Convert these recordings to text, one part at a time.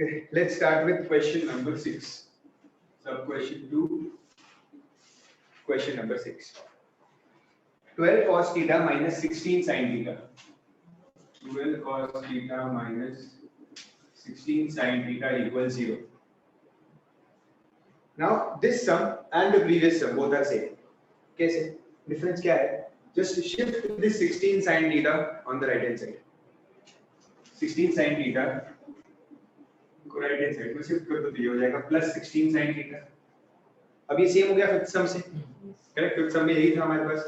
Okay, let's start with question number 6. Sub question 2, question number 6. 12 cos theta minus 16 sin theta. 12 cos theta minus 16 sin theta equals 0. Now this sum and the previous sum both are same. कैसे? Difference क्या है? Just shift this 16 sin theta on the right hand side. 16 sin theta को right hand side में shift कर दो तो ये हो जाएगा प्लस 16 sin थीटा। अब ये सेम हो गया फिफ्थ सम से, करेक्ट? फिफ्थ सम में यही था हमारे पास,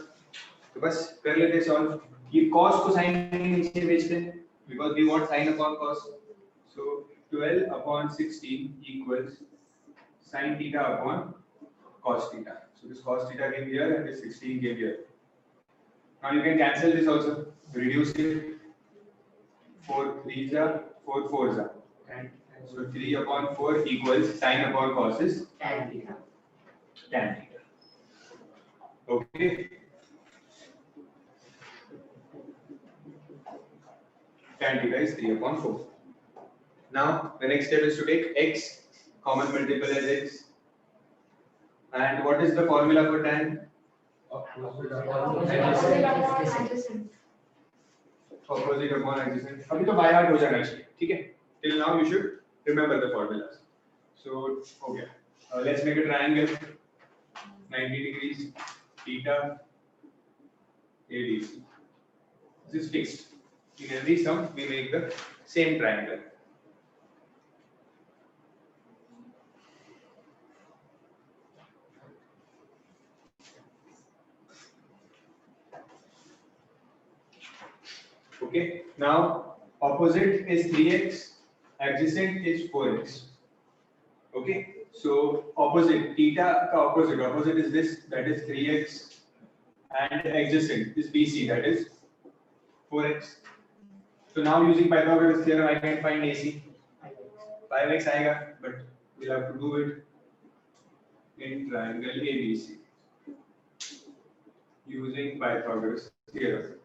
तो बस कर लेते हैं सॉल्व। ये cos को sin नीचे भेजते हैं because we want sin upon cos, so 12 upon 16 equals sin theta upon cos theta. So this cos theta came here and this 16 came here. Now you can cancel this also, reduce it, 4 3s are 4 4s are, and so 3 upon 4 equals sin upon cos is tan theta. Tan theta. Okay. Tan theta is 3 upon 4. Now the next step is to take x, common multiple as x. And what is the formula for tan? Opposite upon adjacent. अभी तो by heart हो जाना चाहिए, ठीक है? Till now you should remember the formulas. So okay, let's make a triangle. 90 degrees, theta, ABC. This is fixed. In every sum, we make the same triangle. Okay. Now opposite is 3x, adjacent is 4x. Okay. So opposite theta ka opposite is this, that is 3x, and adjacent is BC, that is 4x. So now using Pythagoras theorem I can find AC. 5x आएगा, but we'll have to do it in triangle ABC using Pythagoras theorem.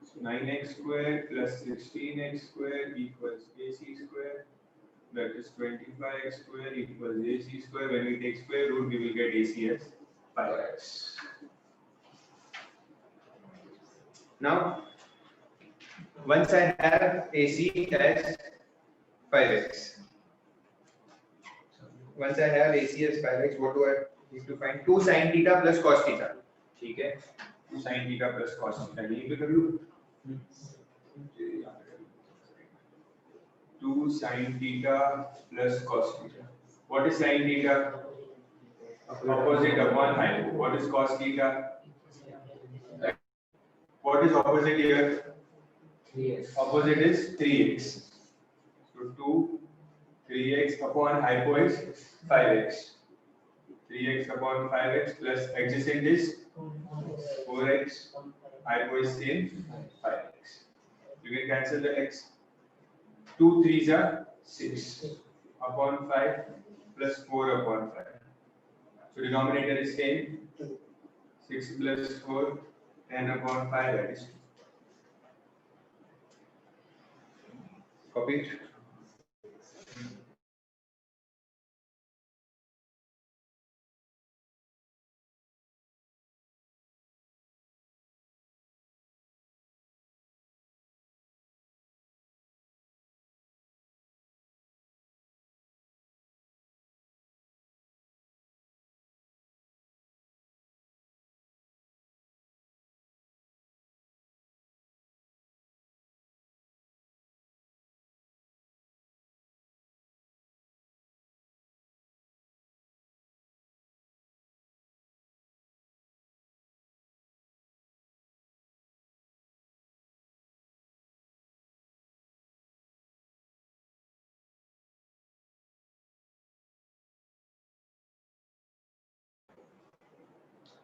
So 9x square plus 16x square equals AC square. That is 25x square equals AC square. When we take square root, we will get AC as 5x. Now, once I have AC as 5x, once I have AC as 5x, what do I need to find? 2 sin theta plus cos theta. ठीक है? 2 sin theta plus cos theta. यहीं पे कर लूँ? 2 sin theta plus cos theta. What is sin theta? Opposite upon hypo. What is cos theta? What is opposite here? 3x. Opposite is 3x. So 2 3x upon hypo is 5x. 3x upon 5x plus adjacent is 4x. Hypo is same 5x. You can cancel the x. 2 3s are 6 upon 5 plus 4 upon 5. So denominator is same. 6 plus 4, 10 upon 5, that is 2. Copy it.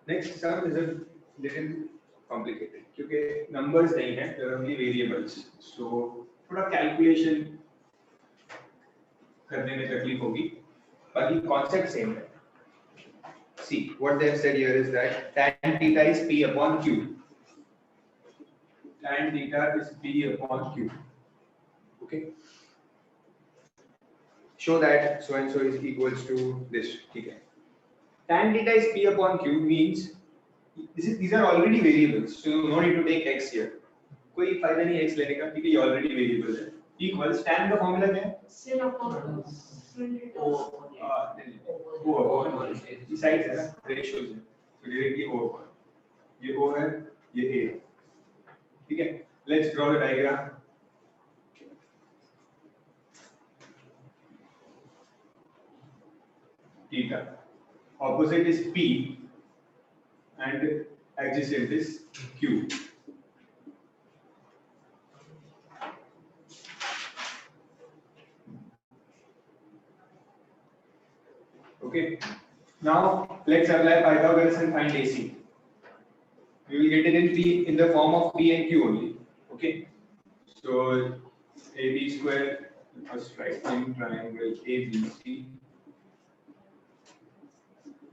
Next sum is a little complicated क्योंकि numbers नहीं है, there are only variables. So थोड़ा calculation करने में तकलीफ होगी, बाकी concept same है. see what they have said here is that tan theta is p upon q. Tan theta is p upon q. Okay. Show that so and so is equals to this. Okay. Tan theta is p upon q means these are already variables, so no need to take x here. कोई फायदा नहीं x लेने का क्योंकि ये already variable है. Equals tan का formula क्या है? sin upon O upon इस साइड से ना रेशियोज है, तो डायरेक्टली O upon ये O है ये A. ठीक है. Let's draw the diagram. Theta. Opposite is P and adjacent is Q. Okay. Now let's apply Pythagoras and find AC. We will get it in the form of P and Q only. Okay. So AB square first write in triangle ABC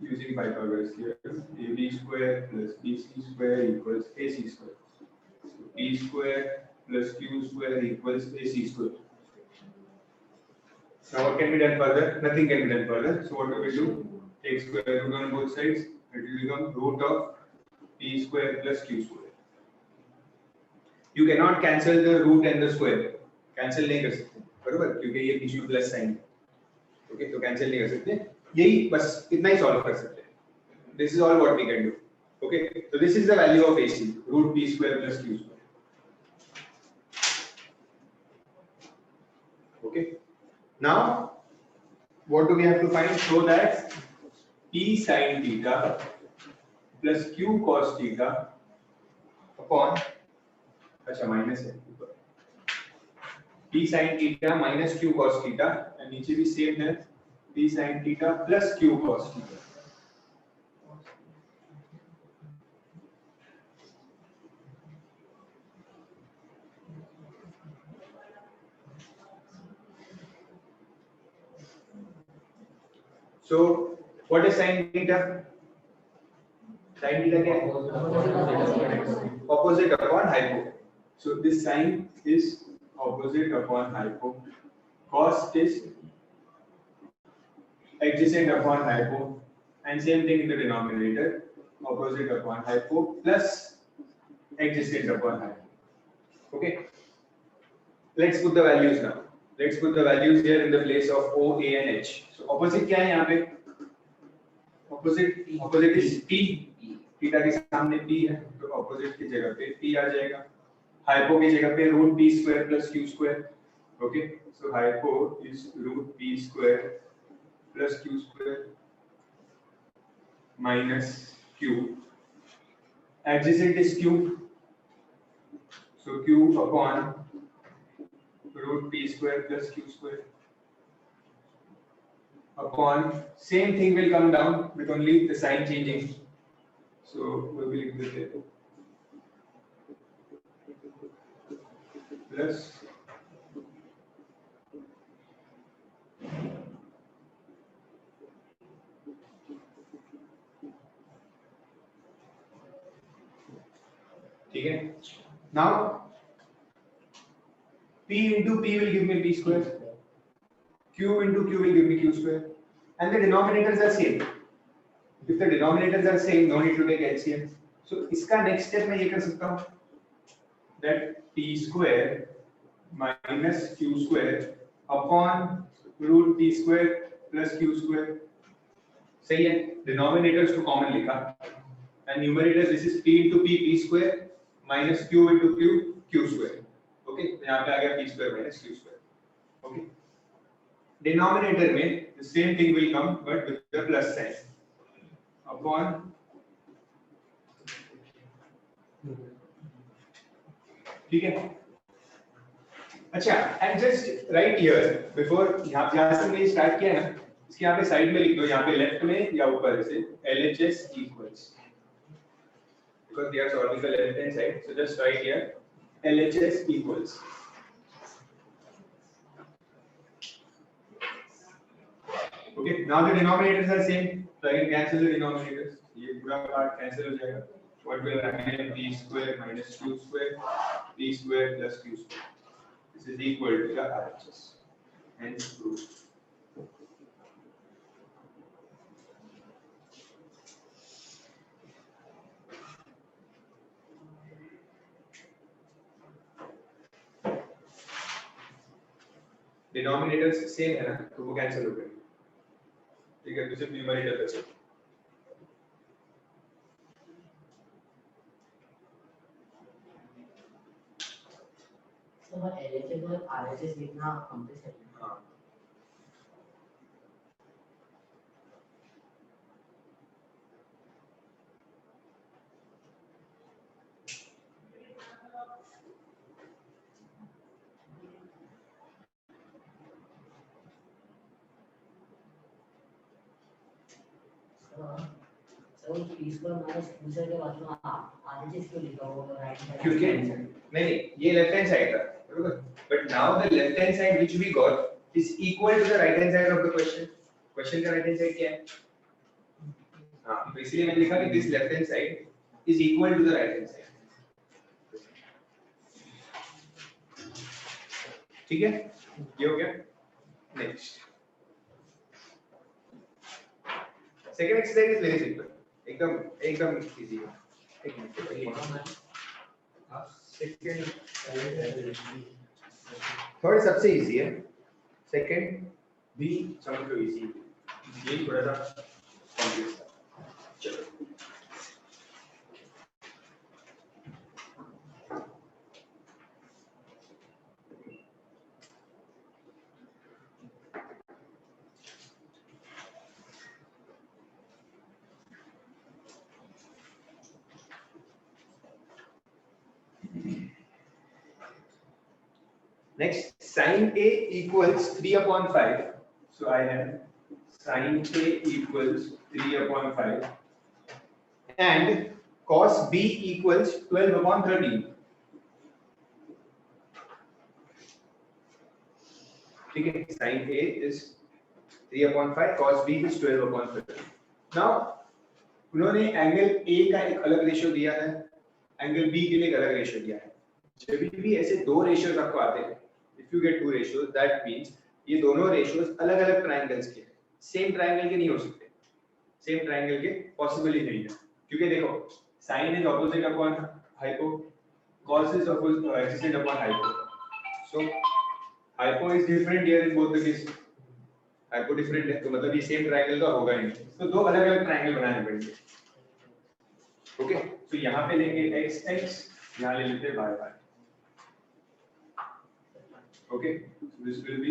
using Pythagoras here. AB square plus BC square equals AC square. So P square plus Q square equals AC square. Now what can be done further? Nothing can be done further. So what do we do? Take square root on both sides. It will become root of P square plus Q square. You cannot cancel the root and the square. Cancel नहीं कर सकते, बरोबर? क्योंकि ये बीच में plus sign है. Okay, तो cancel नहीं कर सकते. यही बस इतना ही solve कर सकते हैं. This is all what we can do. Okay, so this is the value of AC, root P square plus Q square. Okay. Now, what do we have to find? So that P sin theta plus Q cos theta upon अच्छा minus है P sin theta minus Q cos theta and नीचे भी same है P sin theta plus Q cos theta. So, what is sin theta? Sin theta क्या है? Opposite upon hypo. So this sin is opposite upon hypo. Cos is adjacent upon hypo, and same thing in the denominator. Opposite upon hypo plus adjacent upon hypo. Okay. Let's put the values now. Let's put the values here in the place of O, A and H. So opposite क्या है यहाँ पे? Opposite is P. Theta के सामने P है, तो opposite की जगह पे P आ जाएगा. Hypo की जगह पे root P square plus Q square. Okay, so hypo is root P square plus Q square minus Q. Adjacent is Q. So Q upon root P square plus Q square upon same thing will come down with only the sign changing. So we will leave this there plus ठीक है. Now P into P will give me P square. Q into Q will give me Q square. And the denominators are same. If the denominators are same, no need to take LCM. So इसका next step मैं ये कर सकता हूँ that P square minus Q square upon root P square plus Q square. सही है. Denominators को common लिखा. And numerators this is P into P square minus Q into Q square. Okay, यहाँ पे आ गया P square minus Q square. Okay. Denominator में the same thing will come but with the plus sign upon ठीक है. अच्छा, and just right here before यहाँ जहाँ से मैंने start किया है ना, इसके यहाँ पे साइड में लिख दो, यहाँ पे लेफ्ट में या ऊपर से LHS equals because they are solving the left hand side, so just write here LHS equals Okay, now the denominators are same, so I can cancel the denominators. ये पूरा part cancel हो जाएगा. What will remain? B square minus Q square, B square plus Q square. This is equal to the RHS. Hence proved. Denominators same है ना, तो वो cancel हो गए. ठीक है, तो सिर्फ न्यूमरेटर बचे. तो मैं LHS और RHS लिखना कंपल्सरी है. हाँ. Sir P square minus Q square के बाद में RHS क्यों लिखा होगा राइट साइड? क्योंकि नहीं ये लेफ्ट हैंड साइड था, बरोबर. But now the left hand side which we got is equal to the right hand side of the question. Question का राइट हैंड साइड क्या है? हाँ, तो इसलिए मैंने लिखा कि this left hand side is equal to the right hand side. ठीक है, ये हो गया. Next second exercise is very simple, एकदम इजी है. एक मिनट. सेकंड थर्ड सबसे इजी है, सेकंड भी समझ लो इजी, ये थोड़ा सा कॉम्प्लेक्स है. चलो next, sin A equals 3 upon 5. So I have sin A equals 3 upon 5 and cos B equals 12 upon 13. ठीक है, sin A is 3 upon 5, cos B is 12 upon 13. Now उन्होंने एंगल A का एक अलग रेशियो दिया है, एंगल B के लिए एक अलग रेशियो दिया है. जब भी ऐसे दो रेशियोज आपको आते हैं, if you get two ratios, that means ये दोनों रेशियोज अलग-अलग ट्रायंगल्स के हैं. सेम ट्रायंगल के नहीं हो सकते. सेम ट्रायंगल के पॉसिबल ही नहीं है, क्योंकि देखो sin is opposite upon hypo, cos is adjacent upon hypo. So hypo is different here in both the cases. hypo different है, तो मतलब ये सेम ट्रायंगल का होगा ही नहीं. तो दो अलग-अलग ट्रायंगल बनाने पड़ेंगे. ओके, तो यहाँ पे लेंगे x x, यहाँ ले लेते हैं y y. Okay, so this will be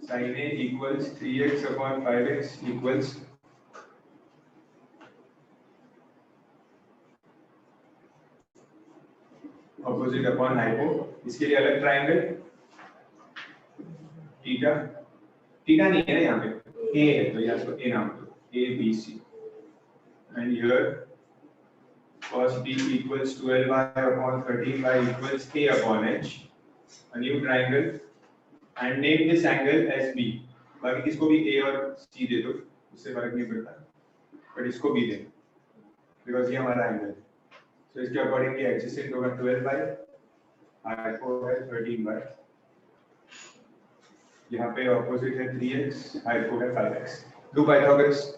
sin A equals 3x upon 5x equals opposite upon hypo. इसके लिए अलग ट्रायंगल थीटा, थीटा नहीं है ना यहाँ पे, a है तो यहाँ इसको a नाम दो, a b c. And here cos b equals 12y upon 13y equals a upon h. A new triangle and name this angle as B. बाकी किसको भी A और C दे दो, उससे फर्क नहीं पड़ता, बट इसको B दे, because ये हमारा एंगल है. तो इसके अकॉर्डिंग ये एडजेसेंट होगा 12y, हाइपो है 13y, यहाँ पे ऑपोजिट है 3x, हाइपो है 5x. Do Pythagoras.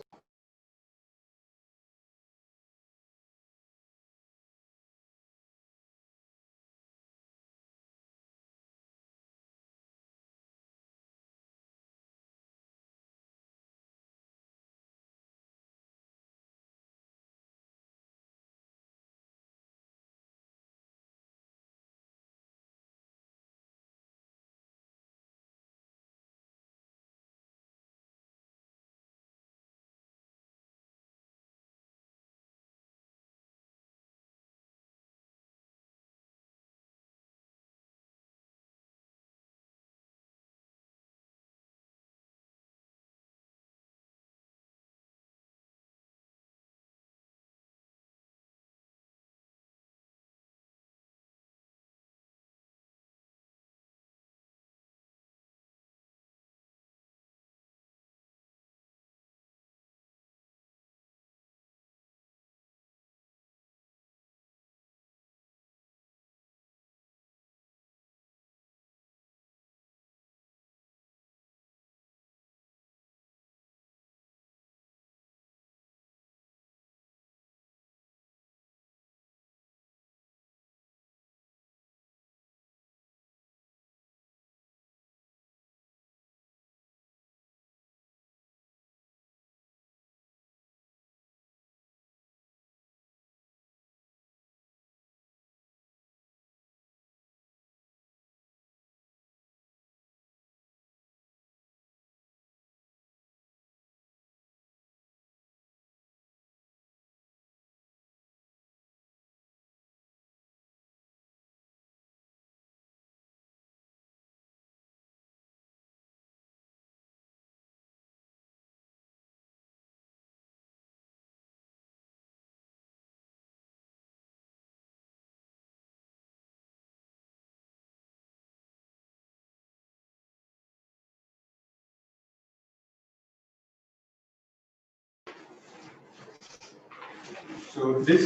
So this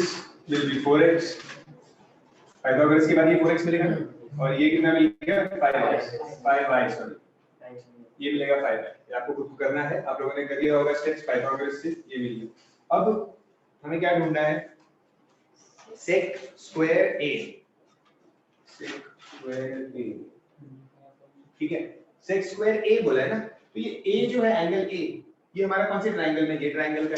will be 4x. Pythagoras के बाद ये 4x मिलेगा और ये कितना मिलेगा 5y सॉरी ये मिलेगा 5y। ये आपको खुद करना है, आप लोगों ने कर लिया होगा स्टेप्स पाइथागोरस से, ये मिल गया। अब हमें क्या ढूंढना है sec square a, ठीक है sec square a बोला है ना, तो ये a जो है एंगल a, ये हमारा कौन से ट्रायंगल में, ये ट्रायंगल का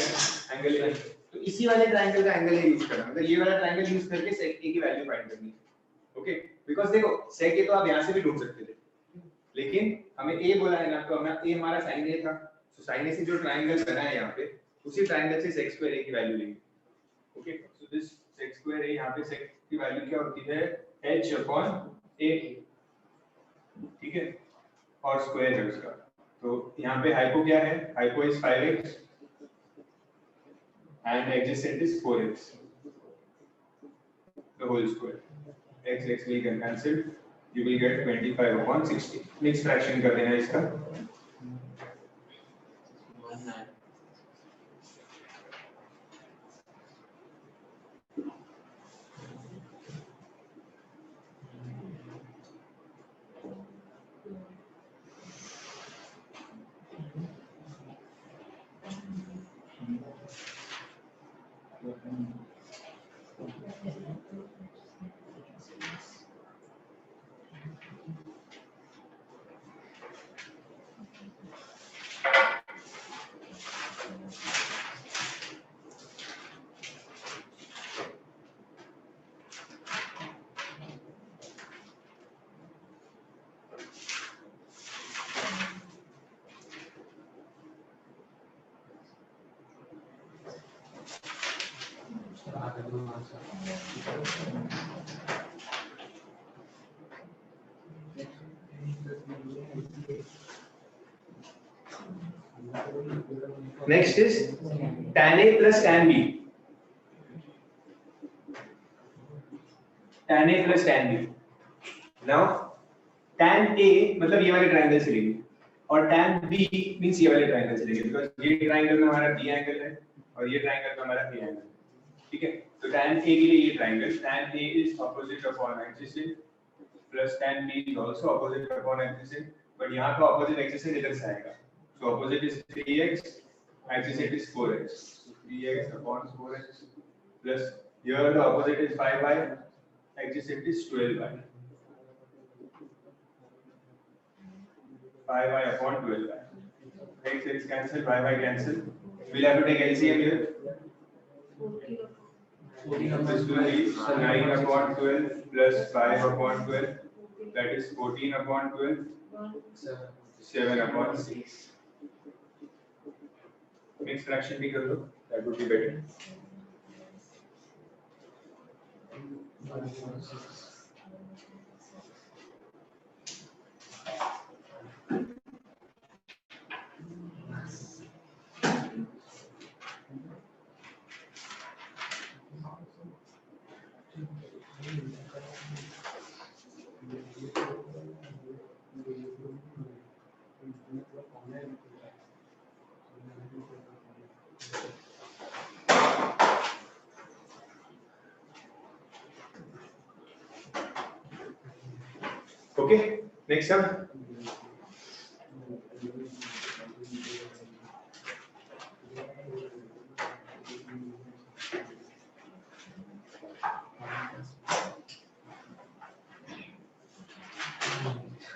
एंगल है, तो इसी वाले ट्रायंगल का एंगल यूज करना, मतलब ये वाला ट्रायंगल यूज करके sec a की वैल्यू फाइंड करनी है। ओके, बिकॉज़ देखो sec a तो आप यहां से भी ढूंढ सकते थे, लेकिन हमें a बोला है ना, तो हमें a हमारा sin a था, तो sin a से जो ट्रायंगल बना है यहाँ पे, उसी ट्रायंगल से sec square a की वैल्यू लेंगे। Okay, so this sec square a, यहाँ पे sec की वैल्यू क्या होती है h upon a, ठीक है, और स्क्वायर है उसका, तो यहाँ पे हाइपो क्या है, hypo is 5x and adjacent is 4x, the whole square, x will get cancelled, you will get 25 upon 60, mixed fraction कर देना इसका, next is tan a plus tan b, tan a plus tan b, now tan a मतलब ये वाले triangle से लेंगे और tan b means ये वाले ट्रायंगल से लेंगे, बिकॉज़ ये ट्रायंगल में हमारा b एंगल है और ये ट्रायंगल में हमारा b एंगल है, ठीक है, तो tan a के लिए ये triangle tan a is opposite upon adjacent plus tan b is also opposite upon adjacent, but यहाँ का opposite adjacent इधर से आएगा, so opposite is 3x, adjacent is 4x, so 3x upon 4x plus here the opposite is 5y, adjacent is 12y, 5y upon 12y, x cancel, y cancel, we'll have to take LCM here, this will be 9 upon 12 plus 5 upon 12, that is 14 upon 12, 7 upon 6. Mixed fraction भी कर दो, that would be better. Okay, next up.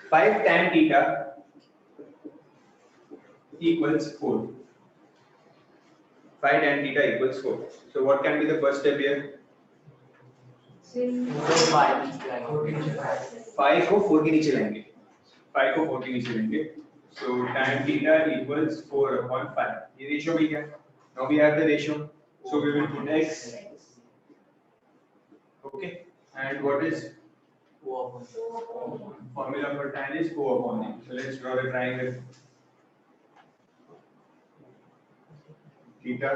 Five tan theta equals 4. 5 tan theta equals 4. So what can be the first step here? 5 को 4 के नीचे लाएंगे, 5 को 4 के नीचे लेंगे, so tan theta equals 4 upon 5. ये रेशियो भी क्या? Now we have the ratio, so we will put x. Okay, and what is formula for tan is O upon A. So let's draw the triangle. Theta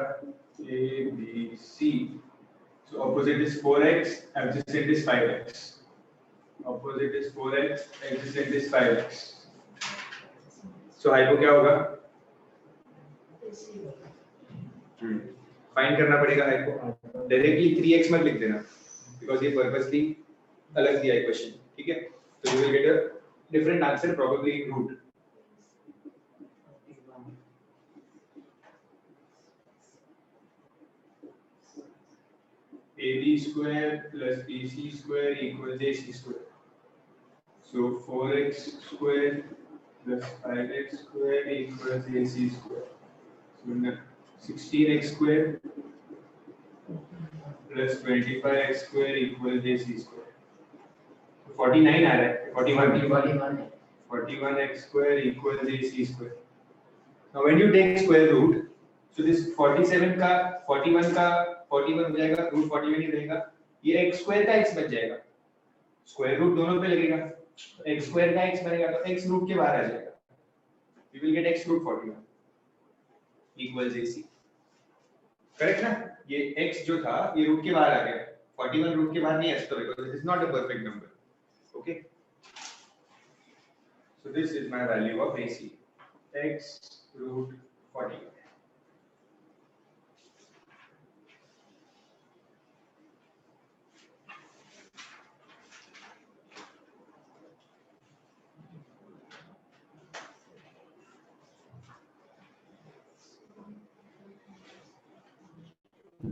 A B C. So opposite is 4x, adjacent is 5x. Opposite is 4x, adjacent is 5x. So hypo क्या होगा? Find करना पड़ेगा hypo. Directly 3x मत लिख देना because ये purposely अलग दिया है क्वेश्चन, ठीक है? तो you will get a different answer probably in root. AB square plus BC square equals AC square. So 4x square plus 5x square equals AC square. So 16x square plus 25x square equals AC square. So 49 आ रहा है, 41. 41x square equals AC square. Now when you take square root, so this 47 का 41 का 41 हो जाएगा, root 41 ही रहेगा, ये x square का x बच जाएगा, स्क्वायर रूट दोनों पे लगेगा, x स्क्वायर का x बनेगा तो x रूट के बाहर आ जाएगा, you will get x root 41 equals AC. Correct ना? ये x जो था ये रूट के बाहर आ गया, 41 रूट के बाहर नहीं आ सकता because it is not a perfect number. Okay, so this is my value of AC, x root 41.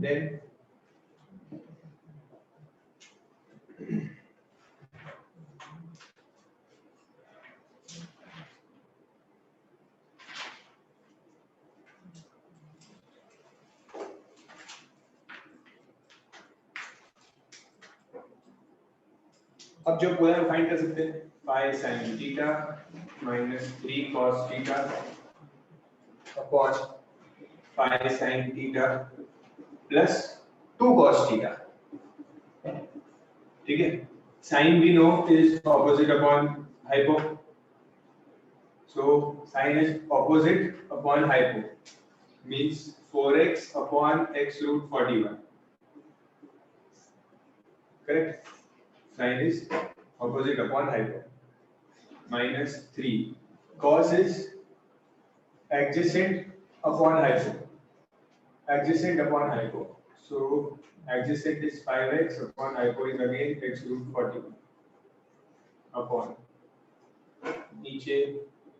Then अब जो पूरा फाइंड कर सकते हैं, पाई sin theta minus 3 cos theta upon pi sin theta plus 2 cos theta, ठीक है? Sin we know is opposite upon hypo, so sin is opposite upon hypo means 4x upon x root 41, correct? Sin is opposite upon hypo minus 3 cos is adjacent upon hypo, adjacent upon hypo, so adjacent is 5x upon hypo is again x root 41 upon नीचे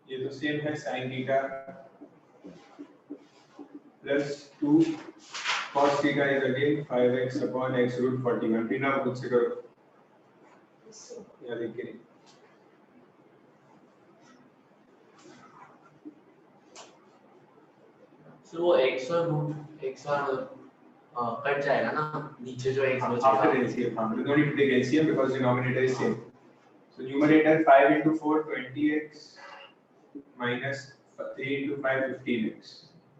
ये तो same है sin theta plus 2 cos theta is again 5x upon x root 41. बिना खुद से करो या लिख के नहीं. तो वो x और रूट x और कट जाएगा ना नीचे जो x after बचेगा. LCM, we don't need to take LCM because denominator is same. So numerator 5 into 4 20x minus 3 into 5 15x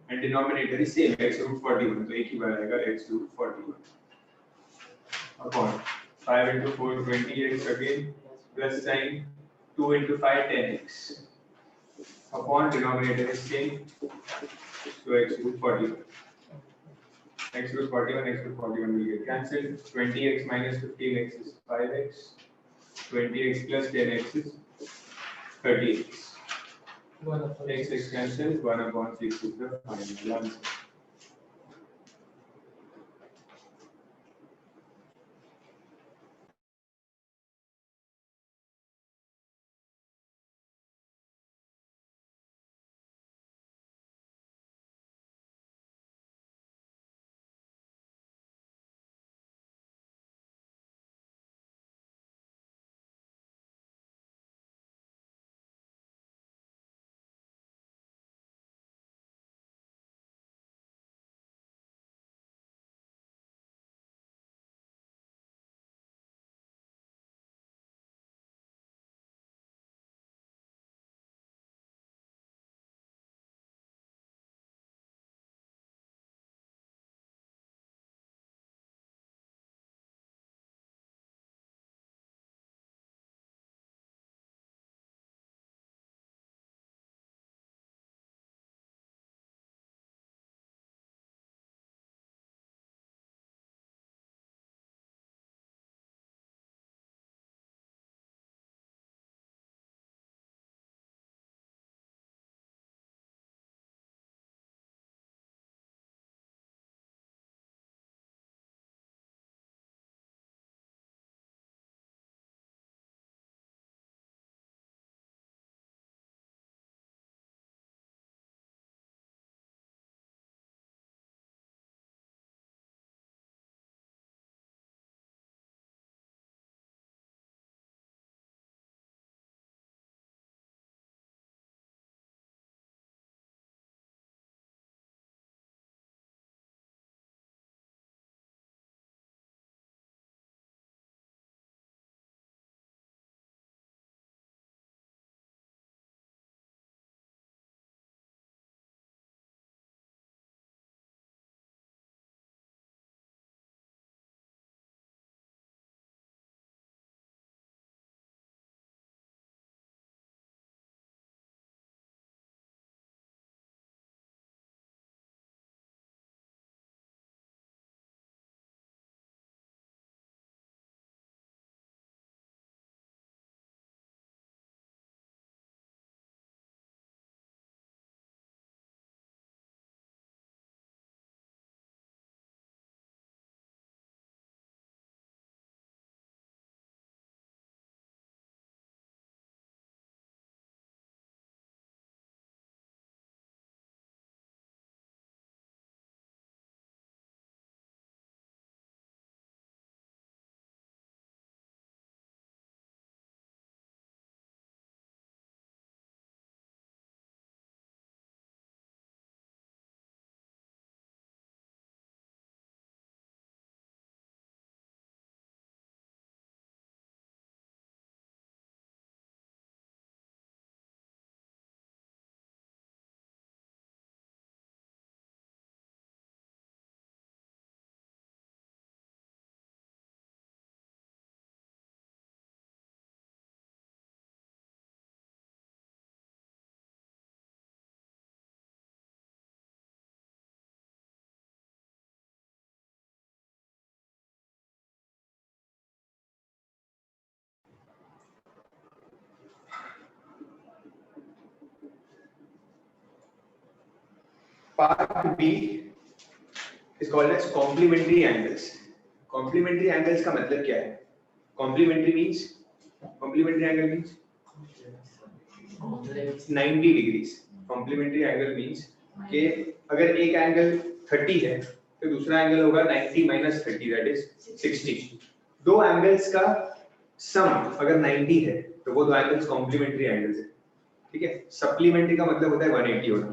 and denominator is same x root 41, तो एक ही बार आएगा x root 41 upon 5 into 4 20x again plus sign 2 into 5 10x upon denominator is same, so x root 41. X root 41, x root 41 will get cancelled. 20x minus 15x is 5x. 20x plus 10x is 30x. X cancels, 1 upon 6 is the final answer. Part B is called as complementary angles. Complementary angles का मतलब क्या है? Complementary angle means 90 degrees. Complementary angle means कि अगर एक angle 30 है तो दूसरा एंगल होगा 90 minus 30 that is 60. दो एंगल्स का सम अगर 90 है तो वो दो एंगल्स कॉम्प्लीमेंट्री एंगल्स है. ठीक है. सप्लीमेंट्री का मतलब होता है 180 होना.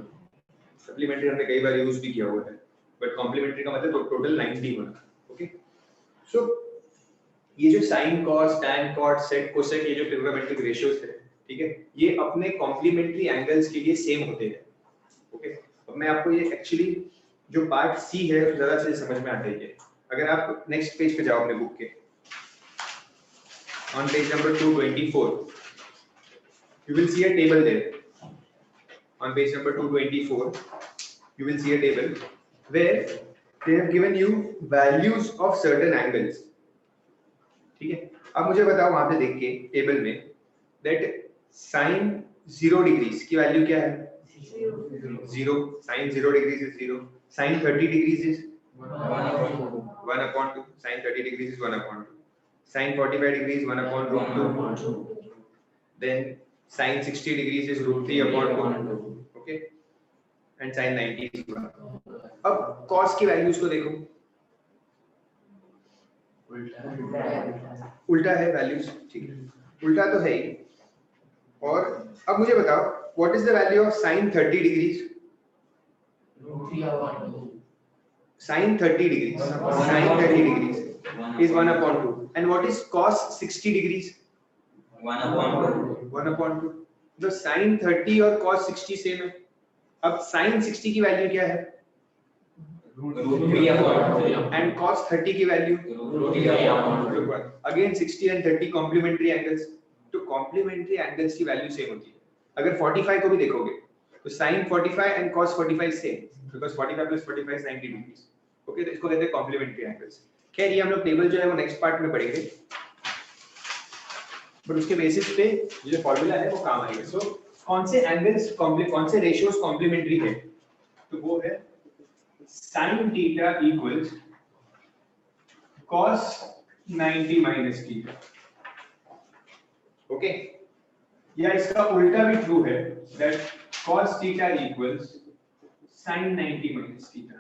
सप्लीमेंट्री हमने कई बार यूज भी किया हुआ है, बट कॉम्प्लीमेंट्री का मतलब टोटल 90 होना. ओके. सो ये जो sine cos tan cot sec cosec ये जो ट्रिग्नोमेट्रिक रेशियोज है, ठीक है, ये अपने कॉम्प्लीमेंट्री एंगल्स के लिए सेम होते हैं. ओके. अब मैं आपको ये एक्चुअली जो पार्ट सी है जरा से समझ में आता है. अगर आप नेक्स्ट पेज पे जाओ अपने बुक के, on page number 224 you will see a table there. On page number 224 you will see a table where they have given you values of certain angles. ठीक है. अब मुझे बताओ वहां पे देख के टेबल में that sin 0 degrees की वैल्यू क्या है? 0. sin 0 degrees is 0. sin 30 degrees is 1 upon 2. sin 30 degrees is 1 upon 2. sin 45 degrees 1 upon root 2. Then sin 60 degrees is root 3 upon 2. Okay. And sin 90 is 1. अब cos की values को देखो, उल्टा है values. ठीक है, उल्टा तो है ही. और अब मुझे बताओ what is the value of sin 30 degrees? sin 30 degrees is 1 upon 2. And what is cos 60 degrees? 1 upon 1 upon 2. तो sin 30 और cos 60 सेम है. अब sin 60 की वैल्यू क्या है? root 3 upon 2. And cos 30 की value root 3 upon 2. Again 60 and 30 complementary angles. तो complementary angles की वैल्यू सेम होती है. अगर 45 को भी देखोगे तो sin 45 and cos 45 same, because 45 plus 45 is 90 degrees. Okay. तो इसको कहते हैं कॉम्प्लीमेंट्री एंगल्स. खैर ये हम लोग टेबल जो है वो नेक्स्ट पार्ट में पढ़ेंगे, बट उसके बेसिस पे ये जो फॉर्मूला है वो काम आएगा. सो कौन से एंगल्स कौन से रेशियोज कॉम्प्लीमेंट्री है? तो वो है sin theta equals cos 90 minus theta. Okay. या इसका उल्टा भी ट्रू है, that cos theta equals sin 90 minus theta.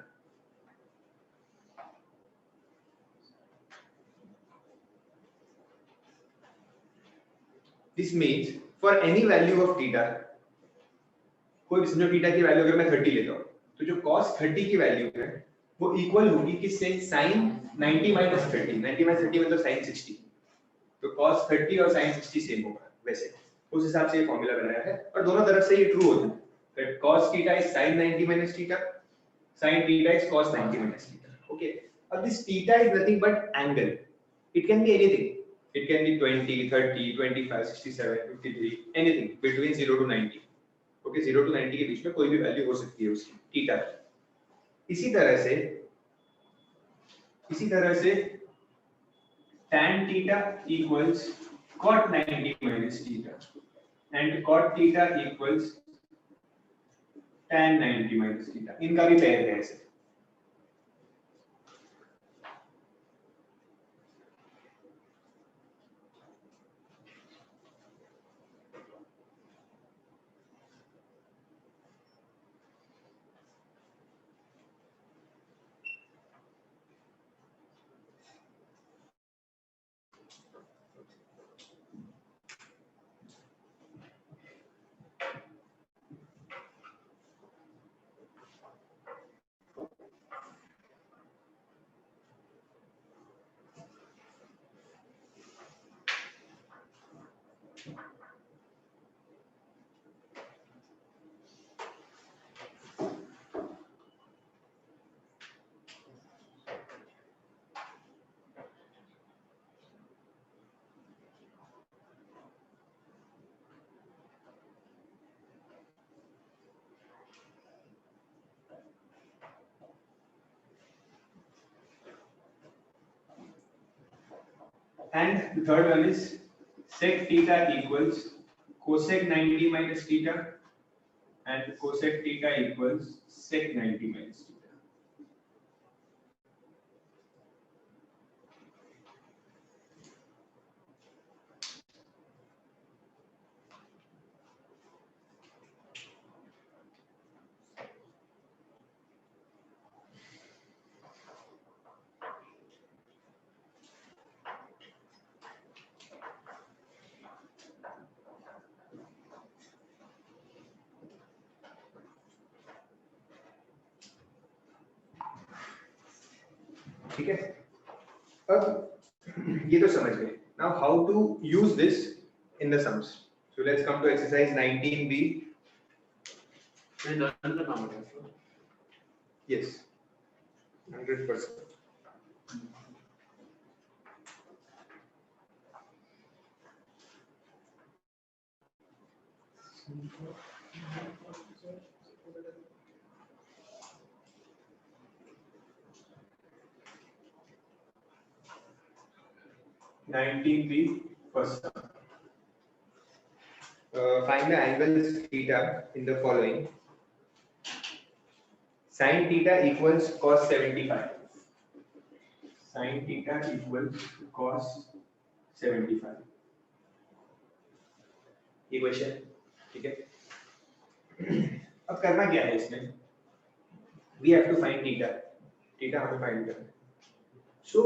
This means for any value of theta, कोई भी समझो थीटा की वैल्यू अगर मैं 30 लेता हूँ तो जो cos 30 की वैल्यू है वो इक्वल होगी किससे? sin 90 minus 30. 90 minus 30 मतलब sin 60. तो cos 30 और sin 60 सेम होगा. वैसे उस हिसाब से ये फॉर्मूला बनाया है और दोनों तरफ से ये ट्रू होता है. that cos theta is sin 90 minus theta, sin theta is cos 90 minus theta. Okay. अब this theta is nothing but angle. It can be anything. It can be 20, 30, 25, 67, 53, anything between 0 to 90. Okay, 0 to 90 के बीच में कोई भी value हो सकती है उसकी theta. इसी तरह से tan theta equals cot 90 minus theta and cot theta equals tan 90 minus theta. इनका भी पेयर है ऐसे. And the third one is sec theta equals cosec 90 minus theta and cosec theta equals sec 90 minus theta. ठीक है, अब ये तो समझ गए. Now how to use this in the sums? So let's come to exercise 19b. नहीं done करना पड़ेगा. Yes, 100%. Nineteen B first sum. Find the angles theta in the following. Sin theta equals cos 75. Sin theta equals cos 75. ये question, ठीक है. अब करना क्या है इसमें? We have to find theta. Theta हमें find करना है. So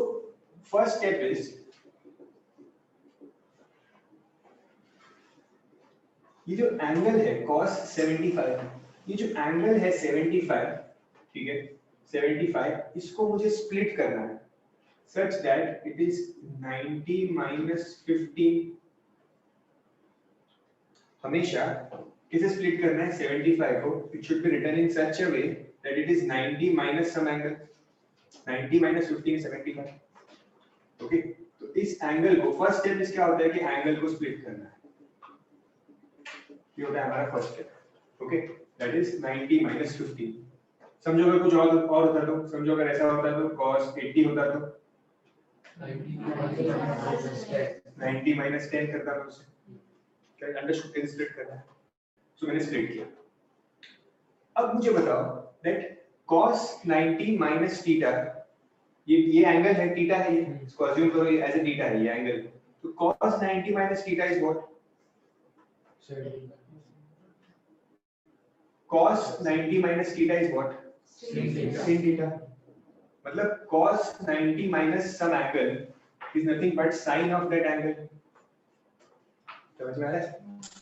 first step is ये जो एंगल है cos 75, ये जो एंगल है 75, ठीक है, 75, इसको मुझे स्प्लिट करना है such that it is 90 minus 15. हमेशा किसे स्प्लिट करना है? 75 को. It should be written in such a way that it is 90 minus some angle. 90 minus 15 is 75. Okay, तो इस एंगल को फर्स्ट स्टेप इस क्या होता है कि एंगल को स्प्लिट करना है. ये होता है हमारा first step. Okay, that is 90 minus 15. समझो अगर कुछ और होता तो, समझो अगर ऐसा होता तो cos 80 होता तो 90 minus 10 करता तो उसे क्या अंडरस्टूड कैसे स्प्लिट करना है. सो मैंने स्प्लिट किया. अब मुझे बताओ दैट cos 90 minus theta, ये एंगल है, थीटा है, ये इसको अज्यूम करो ये एज ए थीटा है ये एंगल. तो cos 90 minus theta is what? cos 90 minus theta is what? sin theta. मतलब cos 90 minus some angle is nothing but sin of that angle. समझ में आ रहा है?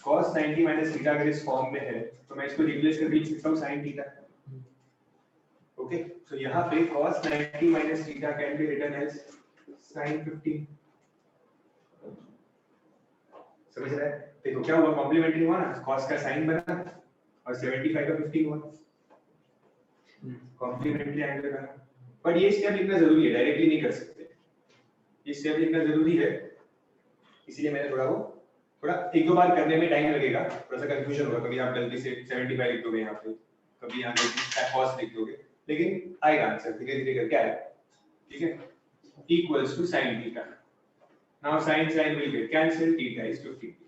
cos 90 minus theta अगर इस फॉर्म में है तो मैं इसको रिप्लेस करके लिख सकता हूँ sin theta. ओके, सो यहाँ पे cos 90 minus theta can be written as sin 15. समझ रहा है? देखो क्या हुआ, कॉम्प्लीमेंट्री हुआ ना, cos का sin बना और 75 का 15 हुआ. कॉम्प्लीमेंट्री एंगल बना. बट ये स्टेप लिखना जरूरी है, डायरेक्टली नहीं कर सकते. ये स्टेप लिखना जरूरी है, इसीलिए मैंने थोड़ा एक दो बार करने में टाइम लगेगा, थोड़ा सा कंफ्यूजन होगा. कभी आप गलती से 75 लिख दोगे यहाँ पे, कभी यहाँ पे cos लिख दोगे, लेकिन आएगा आंसर धीरे धीरे करके आएगा. ठीक है, equals to sin theta. Now sin will get cancelled, theta is 15 degrees.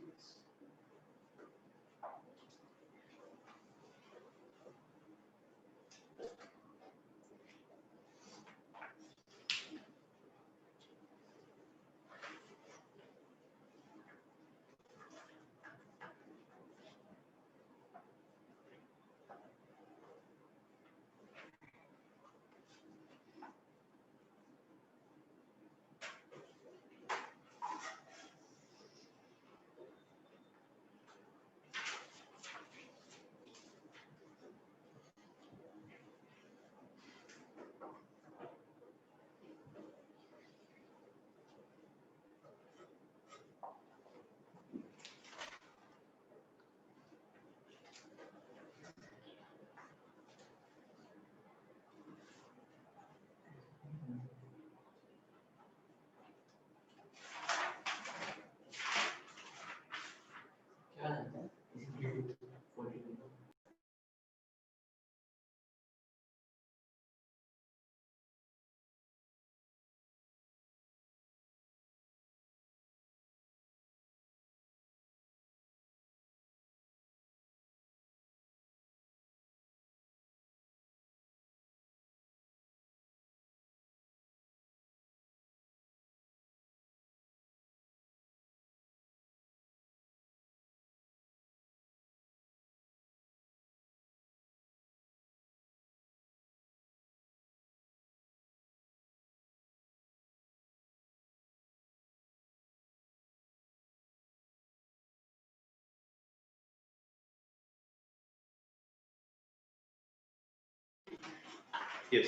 Yes.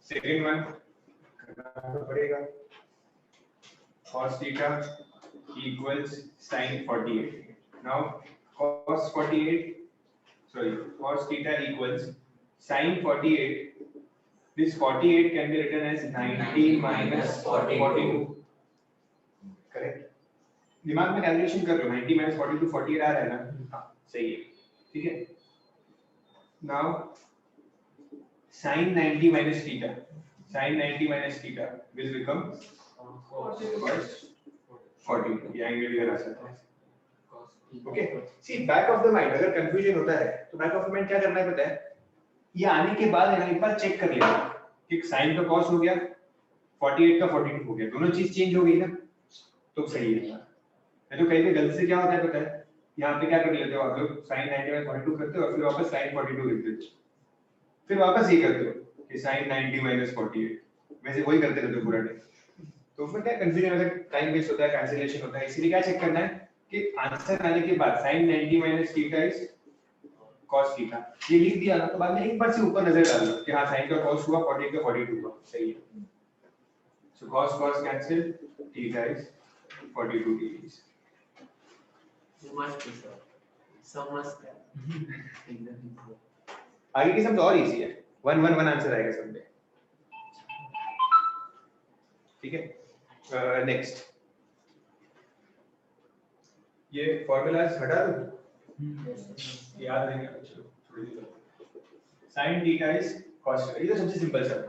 Second one करना पड़ेगा cos theta equals sin 48. Now cos 48, sorry, cos theta equals sin 48. This 48 can be written as 90 minus 42. Correct. दिमाग में calculation कर लो 90 minus 42 48 आ रहा है ना? हाँ सही है. ठीक है. Now sin 90 minus theta. Sin 90 minus theta will become cos 40. ये एंगल भी आ सकता है. Okay. See back of the mind अगर कंफ्यूजन होता है तो बैक ऑफ द माइंड क्या करना है पता है? ये आने के बाद है ना एक बार चेक कर लेना कि sin का cos हो गया 48 का 42 हो गया. दोनों चीज चेंज हो गई ना तो सही है. नहीं तो कहीं पे गलती से क्या होता है पता है? यहाँ पे क्या कर लेते हो आप लोग sin 90 minus 42 करते हो और फिर वापस sin 42 लिख देते हो. फिर वापस ये करते हो कि sin 90 minus 48 वैसे वही करते रहते हो पूरा डे. तो फिर क्या कंफ्यूजन होता है, टाइम वेस्ट होता है, कैंसिलेशन होता है. इसीलिए क्या चेक करना है कि आंसर आने के बाद sin 90 minus theta is cos theta ये लिख दिया ना तो बाद में एक बार से ऊपर नजर डाल लो कि हाँ sin का cos हुआ 48 का 42 हुआ. सही है. So cos cancel, theta is 42 degrees. You must be sure. Some must have. आगे की सब तो और इजी है. 1 1 1 आंसर आएगा सब में. ठीक है. नेक्स्ट ये फॉर्मूलाज हटा दो. याद रहेंगे चलो थोड़ी देर. sin theta is cos theta. ये तो सबसे सिंपल सा है.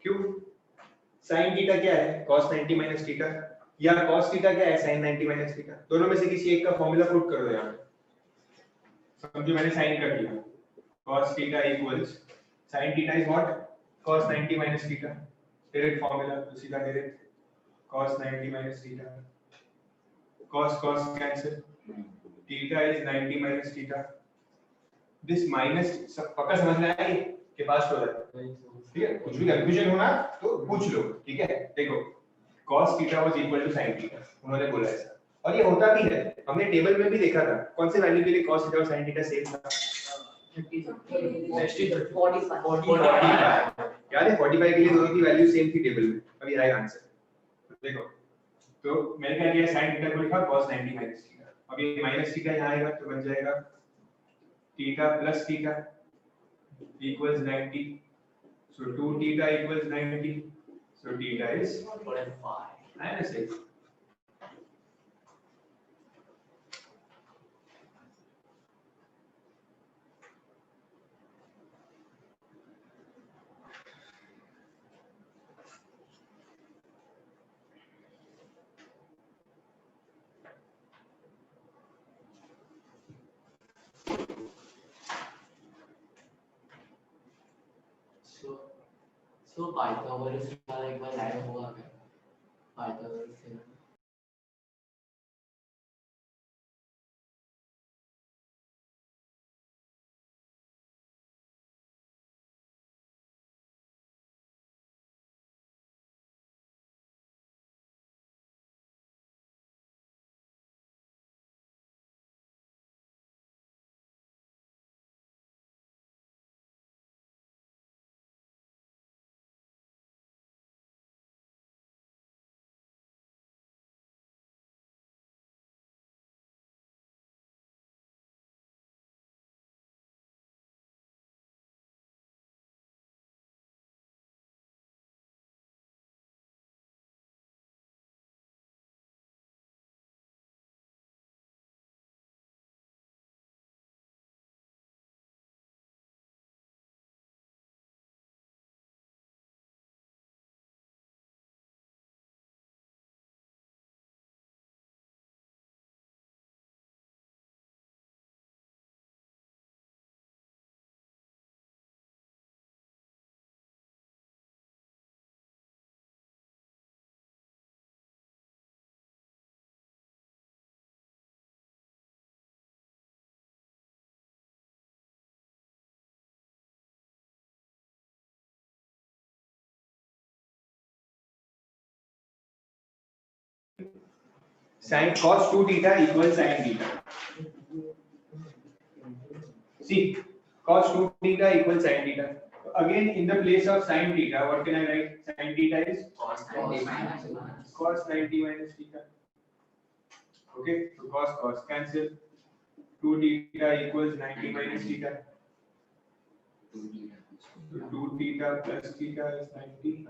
क्यों? sin थीटा क्या है? cos 90 minus थीटा या cos थीटा क्या है? sin 90 minus theta. दोनों में से किसी एक का फॉर्मूला पुट कर दो यहां पे. समझो मैंने sin कर दिया. cos theta equals sin theta is what? cos 90 minus theta. Direct formula तो सीधा direct cos 90 minus theta. Cos cancel. Theta is 90 minus theta. This minus सब पक्का समझ में आया कि पास हो रहा है. ठीक है. कुछ भी कंफ्यूजन होना तो पूछ लो. ठीक है. देखो cos theta was equal to sin theta. उन्होंने बोला ऐसा और ये होता भी है. हमने टेबल में भी देखा था कौन से वैल्यू के लिए cos theta और sin theta सेम था. 45 याद है 45 के लिए दोनों की वैल्यू सेम थी टेबल में. अब ये राइट आंसर. देखो तो मैंने क्या किया sin थीटा को लिखा cos 90 माइनस थीटा. अब ये माइनस थीटा यहाँ आएगा तो बन जाएगा theta plus theta equals 90. So 2 theta equals 90. So theta is 45. Minus 6. So Pythagoras वाला एक बार ऐड हुआ क्या? Pythagoras theorem. sin cos 2 theta equals sin theta. See, cos 2 theta equals sin theta. Again, in the place of sin theta, what can I write? Sin theta is cos 90 minus cos 90 minus theta. Okay, so cos cancel. 2 theta equals 90 minus theta. 2 theta. So 2 theta plus theta is 90.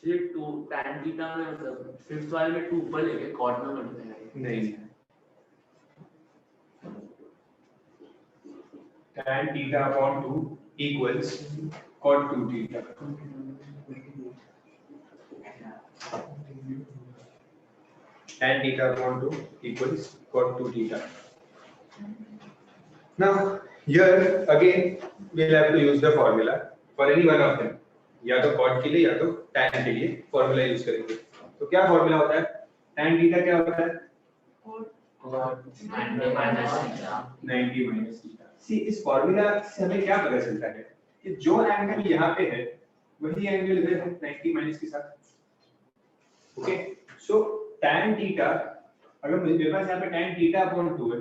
सिर्फ 2 tan theta में मतलब fifth वाले में 2 ऊपर लेके cot में मत लेना नहीं, tan theta upon 2 equals cot 2 theta. Tan theta upon 2 equals cot 2 theta. Now here again we'll have to use the formula for any one of them. या तो cot के लिए या तो tan के लिए formula यूज करेंगे. तो क्या formula होता है? Tan theta क्या होता है? cot 90 minus theta 90 minus theta. See इस formula से हमें क्या पता चलता है कि जो एंगल यहाँ पे है वही एंगल इधर है 90 माइनस के साथ. ओके, सो tan थीटा अगर मेरे पास यहाँ पे tan थीटा अपॉन 2 है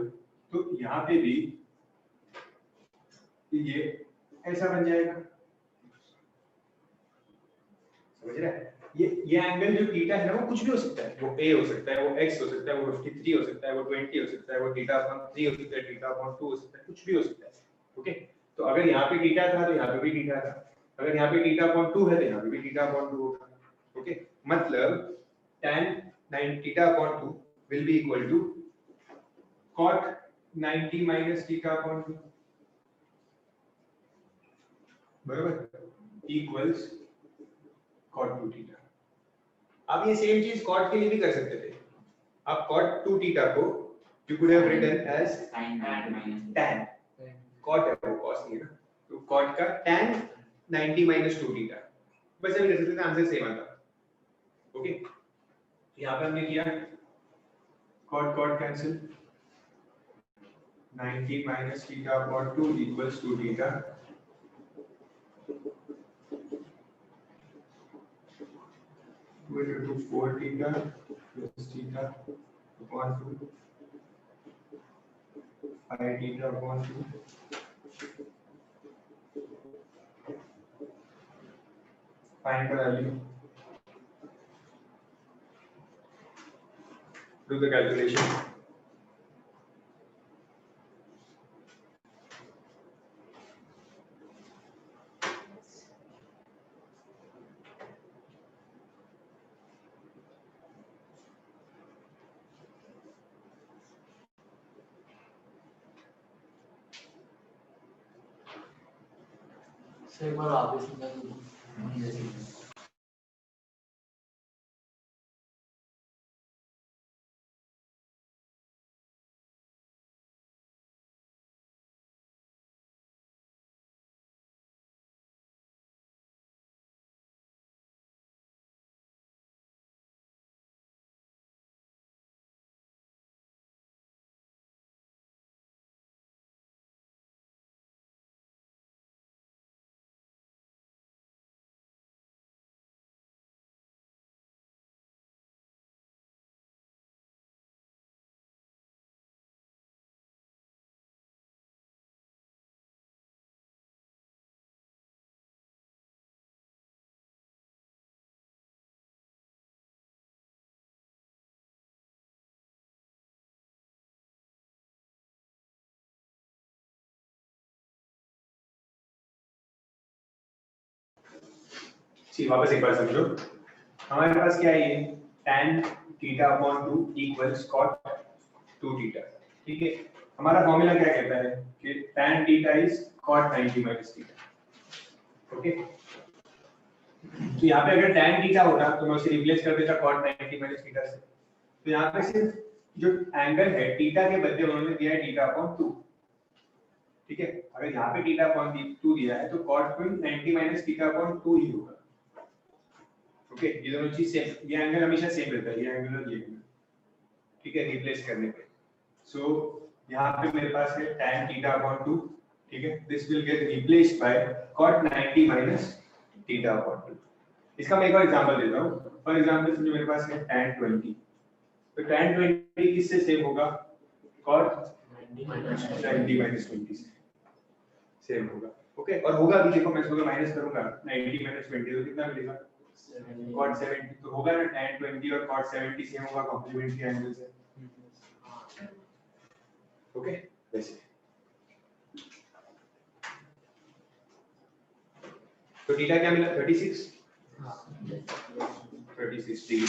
तो यहाँ पे भी ये ऐसा बन जाएगा. समझ रहे हैं? ये एंगल जो थीटा है ना वो कुछ भी हो सकता है. वो a हो सकता है, वो x हो सकता है, वो 53 हो सकता है, वो 20 हो सकता है, वो थीटा अपॉन 3 हो सकता है, थीटा अपॉन 2 हो सकता है, कुछ भी हो सकता है. ओके, तो अगर यहाँ पे थीटा था तो यहाँ पे भी थीटा था. अगर यहाँ पे थीटा अपॉन 2 है तो यहाँ पे भी थीटा अपॉन 2 होगा. ओके, मतलब tan 9 theta upon 2 will be equal to cot 90 minus theta upon 2. बराबर, equals cot 2 theta. आप ये सेम चीज cot के लिए भी कर सकते थे. आप cot 2 theta को you could have written as sin 90 minus tan. cot है वो cos नहीं है ना, तो cot का tan 90 minus 2 theta. बस अभी कर सकते थे, आंसर सेम आता. ओके, यहाँ पे हमने किया cot cancel 90 minus theta upon 2 equals 2 theta. We will do 4 theta plus theta upon 2 5 theta upon 2. Find the value. Do the calculation. से एक बार वापस निकाल. सी वापस एक बार समझो. हमारे पास क्या है ये tan theta upon 2 equals cot 2 theta. ठीक है, हमारा फॉर्मूला क्या कहता है कि tan theta is cot 90 minus theta. Okay, तो यहाँ पे अगर tan theta होता तो मैं उसे रिप्लेस कर देता cot 90 minus theta से. तो यहाँ पे सिर्फ जो एंगल है थीटा के बदले उन्होंने दिया है थीटा अपॉन 2. ठीक है, अगर यहाँ पे थीटा अपॉन 2 दिया है तो cot 90 minus थीटा अपॉन 2 ही होगा. ओके, ये दोनों चीज सेम, ये एंगल हमेशा सेम रहता है, ये एंगल और ये एंगल. ठीक है, रिप्लेस करने पे. सो यहाँ पे मेरे पास है tan थीटा अपॉन 2, ठीक है, this will get replaced by cot 90 minus theta upon 2। इसका मैं एक और एग्जांपल देता हूँ। फॉर एग्जांपल समझो मेरे पास है tan 20, तो tan 20 किससे सेम होगा? cot 90 माइनस 20 से सेम होगा। ओके, और होगा भी, देखो मैं इसको माइनस करूंगा 90 माइनस 20 तो कितना मिलेगा? cot 70। तो होगा ना tan 20 और cot 70 सेम होगा कॉम्प्लीमेंट्री एंगल से। ओके, वैसे तो थीटा क्या मिला? 36 डिग्री।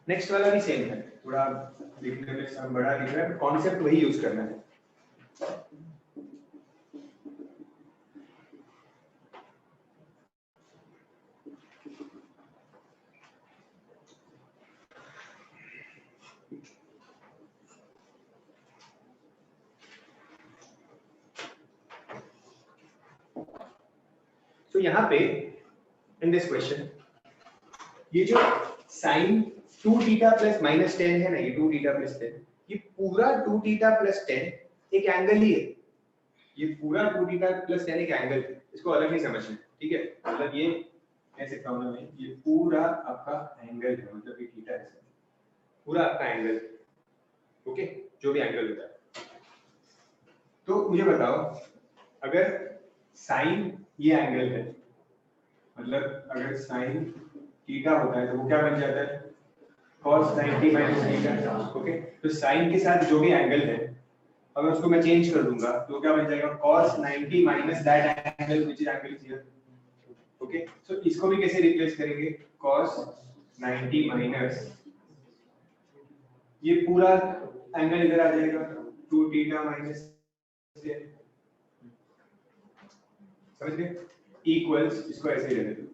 नेक्स्ट वाला भी सेम है, थोड़ा दिखने में सब बड़ा दिख रहा है, कॉन्सेप्ट वही यूज करना है। तो यहाँ पे इन दिस क्वेश्चन ये जो साइन 2 थीटा प्लस माइनस 10 है ना, ये 2 थीटा प्लस 10, ये पूरा 2 थीटा प्लस 10 एक एंगल ही है। ये पूरा 2 थीटा प्लस 10 एक एंगल है, इसको अलग नहीं समझना, ठीक है? मतलब ये कह सकता हूं मैं, ये पूरा आपका एंगल है, मतलब ये थीटा है, पूरा आपका एंगल, ओके, जो भी एंगल होता है। तो मुझे बताओ, अगर साइन ये एंगल है, मतलब अगर साइन थीटा होता है तो वो क्या बन जाता है? cos 90 minus theta. ओके, तो साइन के साथ जो भी एंगल है, अगर उसको मैं चेंज कर दूंगा तो क्या बन जाएगा? cos 90 minus that angle which is angle here. Okay, so इसको भी कैसे रिप्लेस करेंगे? cos 90 माइनस ये पूरा एंगल इधर आ जाएगा 2 थीटा माइनस, समझ गए? इक्वल्स, इसको ऐसे ही रहने दो।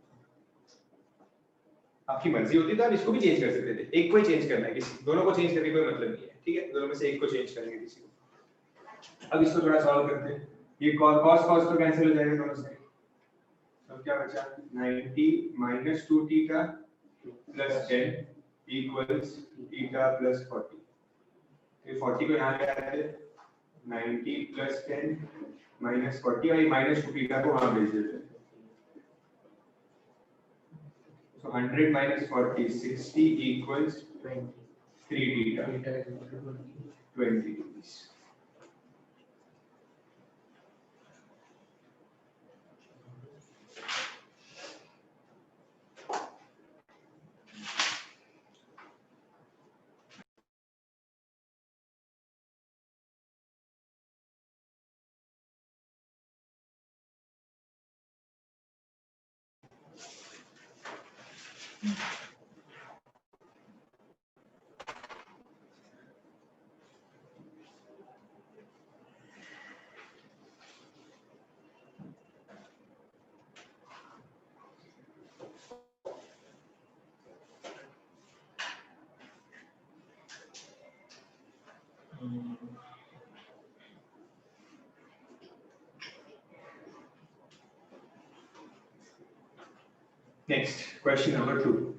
आपकी मर्जी होती तो आप इसको भी चेंज कर सकते थे, एक को ही चेंज करना है, किसी दोनों को चेंज करने का कोई मतलब नहीं है, ठीक है? दोनों में से एक को चेंज करेंगे किसी को। अब इसको थोड़ा सॉल्व करते हैं। ये cos cos तो कैंसिल हो जाएगा दोनों से, अब क्या बचा? 90 minus 2 theta plus 10 equals theta plus 40। ये 40 को यहाँ ले आते हैं, 90 प्लस 10 माइनस 40 और ये माइनस 2 थीटा को वहाँ भेज देते हैं। So 100 minus 40, 60 equals 3 theta, 20 degrees. Next, question number 2.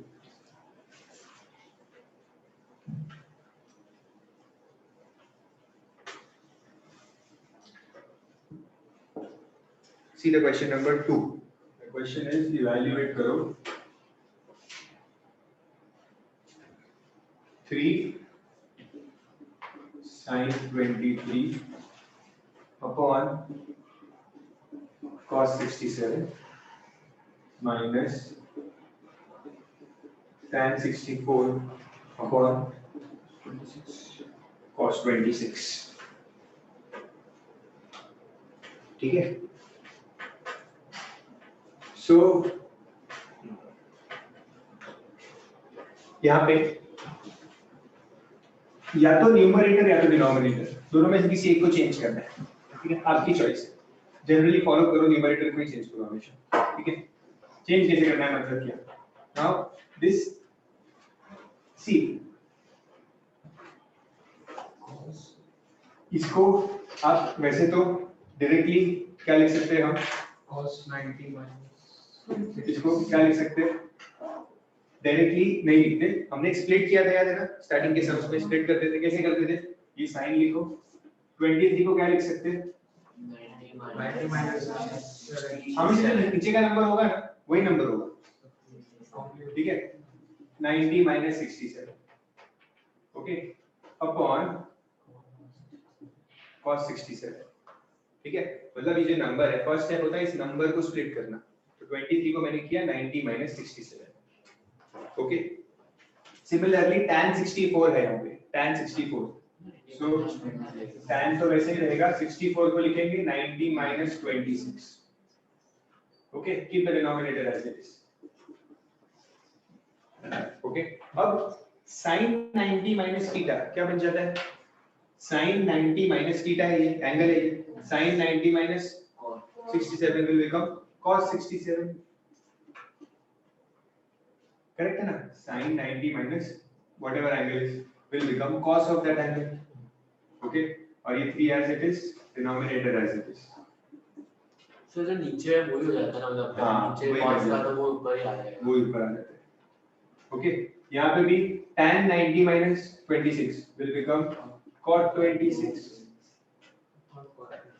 See the question number 2. The question is evaluate karo 3 sin 23 upon cos 67 minus tan 64 upon cos 26. ठीक है? So यहाँ पे या तो न्यूमरेटर या तो डिनोमिनेटर, दोनों में से किसी एक को चेंज करना है, ठीक है? आपकी चॉइस है। जनरली फॉलो करो न्यूमरेटर को ही चेंज करो हमेशा, ठीक है? चेंज कैसे करना है मतलब क्या? नाउ दिस सी इसको आप वैसे तो डायरेक्टली क्या लिख सकते हैं हम, cos 90 minus इसको क्या लिख सकते हैं, डायरेक्टली नहीं लिखते, हमने स्प्लिट किया था याद है ना, स्टार्टिंग के सम्स में स्प्लिट करते थे, कैसे करते थे, ये साइन लिखो, 23 को क्या लिख सकते हैं, 90 minus हमेशा नीचे का नंबर होगा ना वही नंबर होगा, ठीक है, 90 minus 67, ओके, अपॉन cos 67, ठीक है, मतलब ये जो नंबर है फर्स्ट स्टेप होता है इस नंबर को स्प्लिट करना, तो 23 को मैंने किया 90 minus 67, ओके, सिमिलरली tan 64 है यहाँ पे, tan 64, सो tan तो वैसे ही रहेगा, 64 को लिखेंगे 90 minus 26, okay, keep the denominator as it is, okay, अब sin 90 minus थीटा क्या बन जाता है, sin 90 minus थीटा है ये एंगल है ये, sin 90 minus 67 will become cos 67, correct है ना, sin 90 minus whatever angle is will become cos of that angle, okay, और ये 3 as it is, denominator as it is, सो जो नीचे है वही हो जाता है ना, मतलब हाँ, नीचे वही cos बन का जाता तो वो ऊपर ही आ जाएगा, वो ऊपर आ जाता है, ओके, यहाँ पे भी tan 90 minus 26 will become cot 26,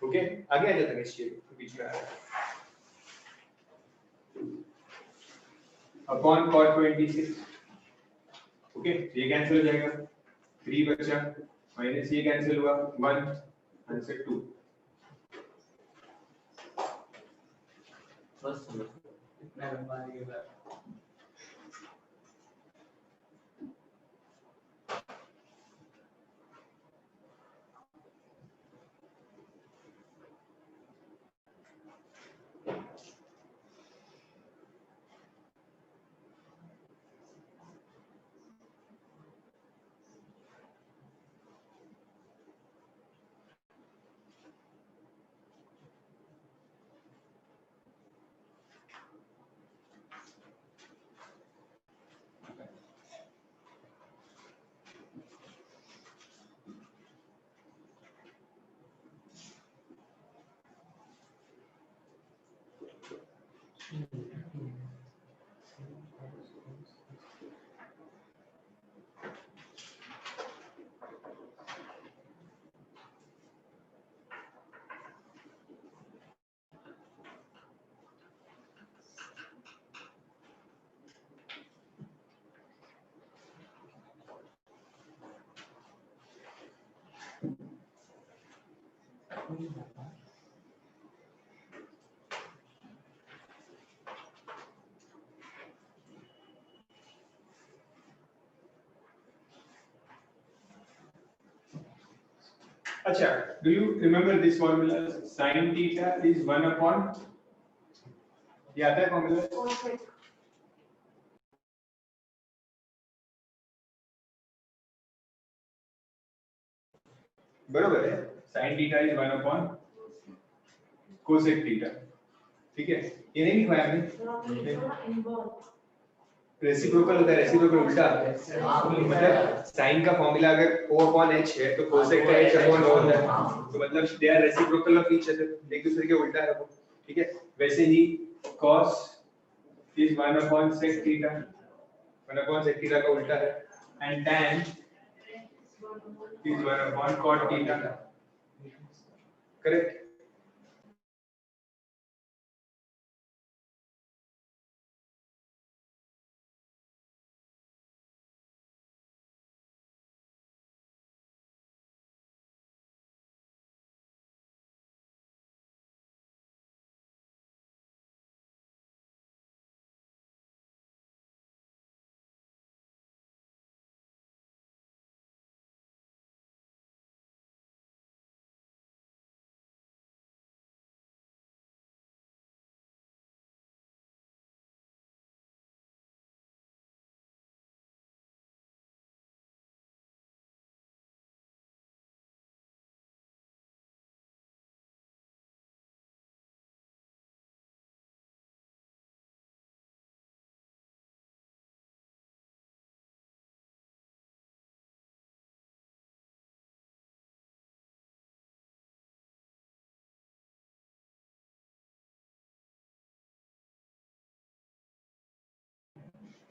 okay, आगे आ जाता है इसके बीच में आ रहा है अपॉन cot 26, ओके, ये कैंसिल हो जाएगा, 3 बचा, माइनस ये कैंसिल हुआ, 1, आंसर 2, बस समझ इतना लंबा नहीं है। अच्छा, do you remember this formula, sin theta is 1 upon, ये आता है फॉर्मूला, बरोबर है, sin theta is 1 upon cosec theta, ठीक है, ये नहीं लिखा है हमने, रेसिप्रोकल होता है, रेसिप्रोकल उल्टा आता है, मतलब sin का फॉर्मूला अगर O अपॉन H है तो cosec का H अपॉन O होता है, तो मतलब they are reciprocal of each other, एक दूसरे के उल्टा है वो, ठीक है, वैसे ही cos is 1 upon sec theta, 1 upon sec theta का उल्टा है, and tan is 1 upon cot theta, correct,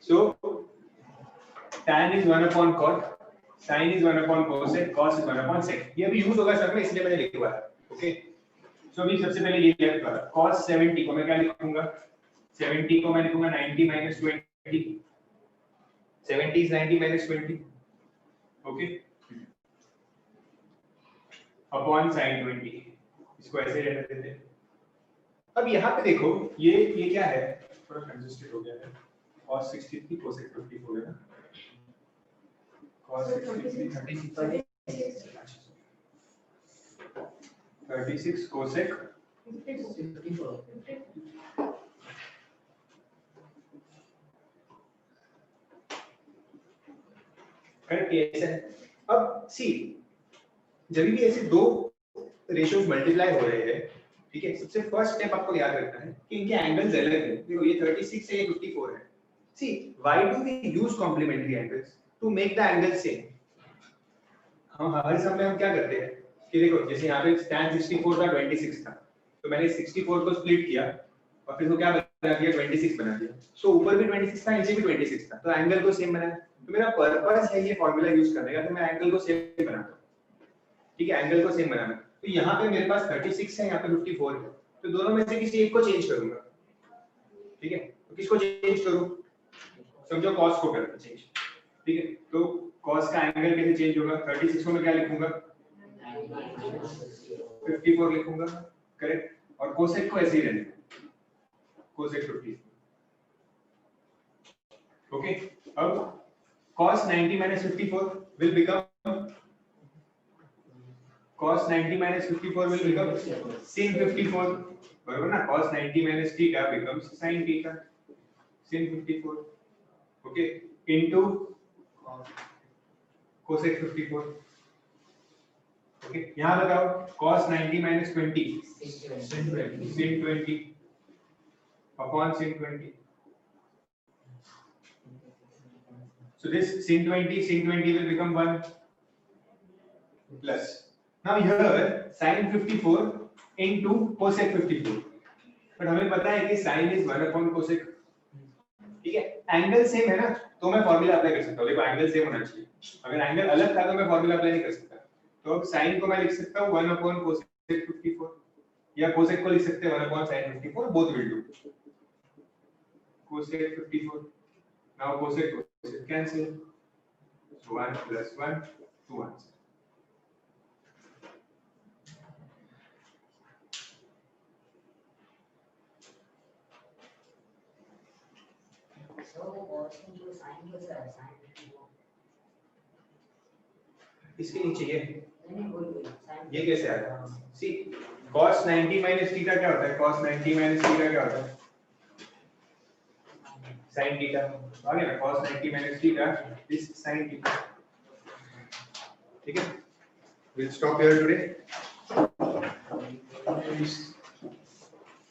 So tan is 1 upon cot, sin is 1 upon cosec, cos is 1 upon sec. ये अभी यूज होगा सर में, इसलिए मैंने लिखा हुआ है. ओके, सो अभी सबसे पहले ये लेफ्ट वाला cos 70 को मैं क्या लिखूंगा? 70 को मैं लिखूंगा 90 minus 20. 70 is 90 minus 20. Okay, upon sin 20. इसको ऐसे रहने देते हैं. अब यहाँ पे देखो, ये क्या है? थोड़ा कंजेस्टेड हो गया है. cos 63 cosec 50 हो गया ना? cos 63 36 cosec correct. ऐसा है. अब सी, जब भी ऐसे दो रेशियोज मल्टीप्लाई हो रहे हैं, ठीक है, सबसे फर्स्ट स्टेप आपको याद रखना है कि इनके एंगल्स अलग हैं. देखो ये 36 है, ये 54 है. See, why do we use complementary angles? To make the angle same. हम हर समय हम क्या करते हैं कि देखो, जैसे यहाँ पे tan 64 था, 26 था, तो मैंने 64 को स्प्लिट किया और फिर वो क्या बना दिया, 26 बना दिया. सो ऊपर भी 26 था, नीचे भी 26 था, तो एंगल को सेम बनाया. तो मेरा पर्पस है ये फॉर्मूला यूज करने का, तो मैं एंगल को सेम बनाता हूँ. ठीक है, एंगल को सेम बनाना. तो यहाँ पे मेरे पास 36 है, यहाँ पे 54 है, तो दोनों में से किसी एक को चेंज करूंगा. ठीक है, तो किसको चेंज करूं? समझो cos को करते चेंज. ठीक है, तो cos का एंगल कैसे चेंज होगा? 36 को मैं क्या लिखूंगा? 54 लिखूंगा. करेक्ट. और cosec को ऐसे ही रहने दो, cosec 50. ओके, अब cos 90 minus 54 will become cos 90 minus 54 will become sin 54. बराबर ना? cos 90 minus theta becomes sin theta, sin 54. Okay, into cosec 54. Okay, यहाँ बताओ cos 90 minus 20 sin 20 upon sin 20. So this sin 20 will become 1 plus. Now here sin 54 into cosec 54. But हमें पता है कि sin is 1 upon cosec. ठीक है, angle same है ना, तो मैं फॉर्मूला अप्लाई कर सकता हूँ. देखो एंगल सेम होना चाहिए. अगर एंगल अलग था तो मैं फॉर्मूला अप्लाई नहीं कर सकता. तो अब sin को मैं लिख सकता हूँ 1 upon cosec 54, या cosec को लिख सकते हैं 1 upon sin 54. Both will do. cosec 54. Now cosec cancel. So 1 plus 1, 2 answer. So वो cos into sin कैसे है? sin इसके नीचे ये नहीं कोई sin ये कैसे आया? सी, cos 90 minus theta क्या होता है? cos 90 minus theta क्या होता है? sin theta. आ गया ना? cos 90 minus theta is sin theta. ठीक है, we'll stop here today.